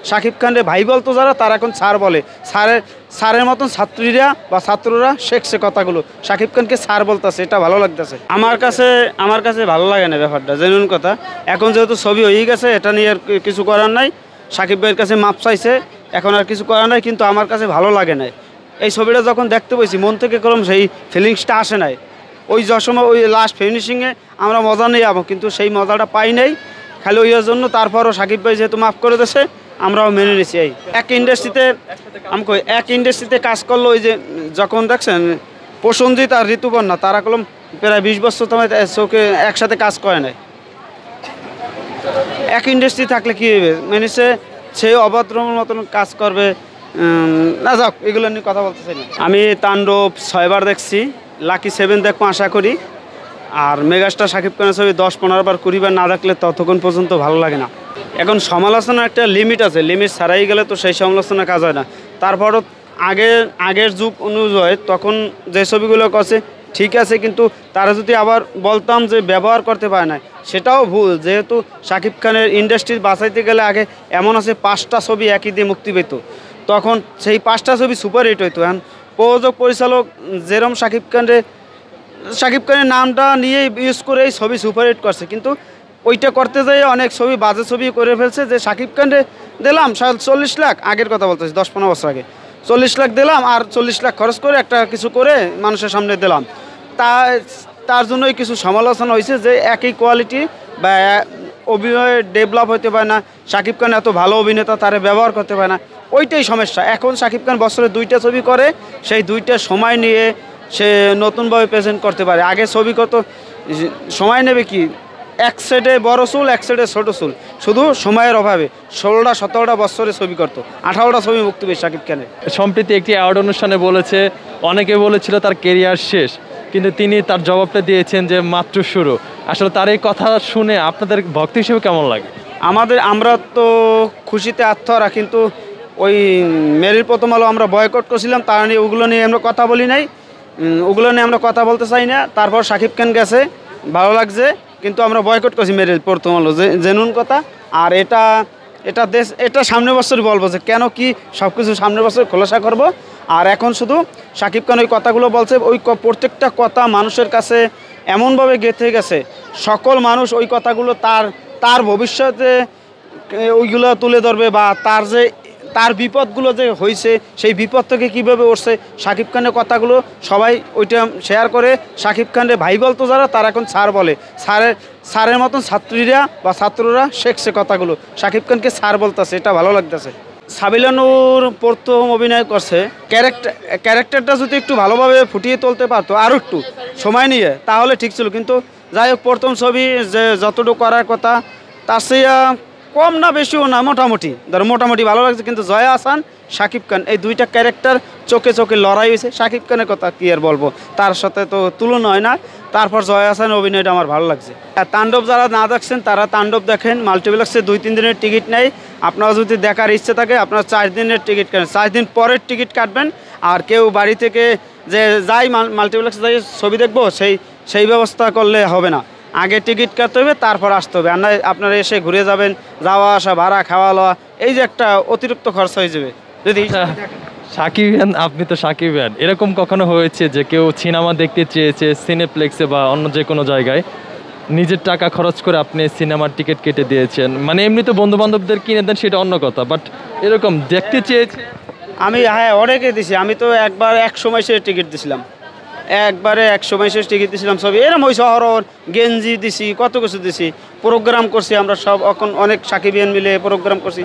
শাকিব খানের ভাই বলতো যারা তারা এখন স্যার বলে। স্যারের মতন ছাত্রীরা বা ছাত্ররা শেখছে কথাগুলো, শাকিব খানকে স্যার বলতেছে, এটা ভালো লাগতেছে। আমার কাছে ভালো লাগে না ব্যাপারটা, জেনুইন কথা। এখন যেহেতু ছবি হয়ে গেছে, এটা নিয়ে আর কিছু করার নাই। শাকিব ভাইয়ের কাছে মাপ চাইছে, এখন আর কিছু করার নাই। কিন্তু আমার কাছে ভালো লাগে না এই ছবিটা যখন দেখতে পেয়েছি, মন থেকে করলাম সেই ফিলিংসটা আসে নাই। ওই সময় ওই লাস্ট ফিনিশিংয়ে আমরা মজা নিয়ে যাবো, কিন্তু সেই মজাটা পাই নাই খালি ওই জন্য। তারপরও শাকিব ভাই যেহেতু মাফ করে দিয়েছে, আমরাও মেনে নিছি। এক ইন্ডাস্ট্রিতে কাজ করলো, ওই যে যখন দেখছেন প্রসেনজিৎ আর ঋতুপর্ণা, তারা কলম প্রায় 20 বছর তোমার চোখে একসাথে কাজ করে নাই। এক ইন্ডাস্ট্রি থাকলে কী হবে, মেনেছে সে অভদ্রমর মতন কাজ করবে না। যাক, এগুলো নিয়ে কথা বলতে চাই না। আমি তাণ্ডব 6 বার দেখছি, লাকি 7 দেখবো আশা করি। আর মেগাস্টার শাকিব খানের ছবি 10-15 বার 20 বার না দেখলে ততক্ষণ পর্যন্ত ভালো লাগে না। এখন সমালোচনার একটা লিমিট আছে, লিমিট ছাড়াই গেলে তো সেই সমালোচনা কাজ হয় না। তারপরও আগের যুগ অনুযায়ী তখন যে ছবিগুলো করছে ঠিক আছে, কিন্তু তারা যদি আবার বলতাম যে ব্যবহার করতে পারে না, সেটাও ভুল। যেহেতু শাকিব খানের ইন্ডাস্ট্রি বাঁচাইতে গেলে আগে এমন আছে 5টা ছবি একই দিয়ে মুক্তি পেত, তখন সেই 5টা ছবি সুপার হিট হইতো। এখন প্রযোজক পরিচালক যেরম শাকিব খানের নামটা নিয়ে ইউজ করে এই ছবি সুপারহিট করছে, কিন্তু ওইটা করতে যাই অনেক ছবি বাজে ছবি করে ফেলছে। যে শাকিব খানরে দিলাম 40 লাখ, আগের কথা বলতেছি 10-15 বছর আগে, 40 লাখ দিলাম আর 40 লাখ খরচ করে একটা কিছু করে মানুষের সামনে দিলাম। তার জন্যই কিছু সমালোচনা হয়েছে যে একই কোয়ালিটি বা অভিনয় ডেভেলপ হতে পারে না, শাকিব খান এত ভালো অভিনেতা, তারে ব্যবহার করতে পারে না। ওইটাই সমস্যা। এখন শাকিব খান বছরে 2টা ছবি করে, সেই 2টা সময় নিয়ে সে নতুনভাবে প্রেজেন্ট করতে পারে। আগে ছবি কত সময় নেবে, কি এক সাইডে বড় চুল, এক সাইডে ছোটো চুল, শুধু সময়ের অভাবে 16-17টা বছরে ছবি করতো, 18টা ছবি মুক্তি পেয়েছে শাকিব খানের। সম্প্রতি একটি অ্যাওয়ার্ড অনুষ্ঠানে বলেছে, অনেকে বলেছিল তার কেরিয়ার শেষ, কিন্তু তিনি তার জবাবটা দিয়েছেন যে মাত্র শুরু। আসলে তার এই কথা শুনে আপনাদের ভক্ত হিসেবে কেমন লাগে? আমরা তো খুশিতে আত্মহারা, কিন্তু ওই মেরিল প্রথম আলো আমরা বয়কট করছিলাম, তার নিয়ে ওগুলো নিয়ে আমরা কথা বলি নাই, ওগুলো নিয়ে আমরা কথা বলতে চাই না। তারপর শাকিব খান গেছে, ভালো লাগছে, কিন্তু আমরা বয়কট করছি মেরিল প্রথম আলো, জেনুন কথা। আর এটা সামনের বছরই বলবো যে কেন কি সব কিছু সামনের বছর খোলাসা করব। আর এখন শুধু শাকিব খান ওই কথাগুলো বলছে, ওই প্রত্যেকটা কথা মানুষের কাছে এমনভাবে গেঁথে গেছে, সকল মানুষ ওই কথাগুলো তার ভবিষ্যতে ওইগুলো তুলে ধরবে, বা তার বিপদগুলো যে হয়েছে সেই বিপদ থেকে কীভাবে উঠছে, শাকিব খানের কথাগুলো সবাই ওইটা শেয়ার করে। শাকিব খানের ভাই বলতো যারা, তারা এখন স্যার বলে। স্যারের মতন ছাত্রীরা বা ছাত্ররা শেখছে কথাগুলো, শাকিব খানকে স্যার বলতেছে, এটা ভালো লাগতেছে। সাবিলা নূর প্রথম অভিনয় করছে, ক্যারেক্টারটা যদি একটু ভালোভাবে ফুটিয়ে তুলতে পারতো আরও একটু সময় নিয়ে, তাহলে ঠিক ছিল। কিন্তু যাই হোক, প্রথম ছবি যে যতটুকু করার কথা তার সে কম না বেশিও না, মোটামুটি ভালো লাগছে। কিন্তু জয়া আহসান, শাকিব খান, এই 2টা ক্যারেক্টার চোখে চোখে লড়াই হয়েছে। শাকিব খানের কথা কী আর বলবো, তার সাথে তো তুলনা হয় না। তারপর জয়া আহসানের অভিনয়টা আমার ভালো লাগছে। আর তাণ্ডব যারা না দেখছেন তারা তাণ্ডব দেখেন। মাল্টিপ্লেক্সে 2-3 দিনের টিকিট নেই। আপনারা যদি দেখার ইচ্ছে থাকে, আপনারা 4 দিনের টিকিট কাটেন, 4 দিন পরের টিকিট কাটবেন। আর কেউ বাড়ি থেকে যে যাই মাল্টিপ্লেক্সে যাই ছবি দেখবো, সেই ব্যবস্থা করলে হবে না। আগে টিকিট কাটতে হবে, তারপর আসতে হবে। আর না আপনারা এসে ঘুরে যাবেন, যাওয়া আসা ভাড়া, খাওয়া লওয়া, এই যে একটা অতিরিক্ত খরচ হয়ে যাবে। যদি সাকিব খান, আপনি তো সাকিব খান, এরকম কখনো হয়েছে যে কেউ সিনেমা দেখতে চেয়েছে সিনেপ্লেক্সে বা অন্য যে কোনো জায়গায়, নিজের টাকা খরচ করে আপনি সিনেমার টিকিট কেটে দিয়েছেন? মানে এমনি তো বন্ধু বান্ধবদের কিনে দেন, সেটা অন্য কথা, বাট এরকম দেখতে চেয়েছে? হ্যাঁ, অনেকে দিছি। আমি তো একবার 1 সময় শেষ টিকিট দিছিলাম, ছবি এরম ওই শহর গেঞ্জি দিছি, কত কিছু দিছি, প্রোগ্রাম করছি আমরা সব। এখন অনেক সাকিবিয়ান মিলে প্রোগ্রাম করছি।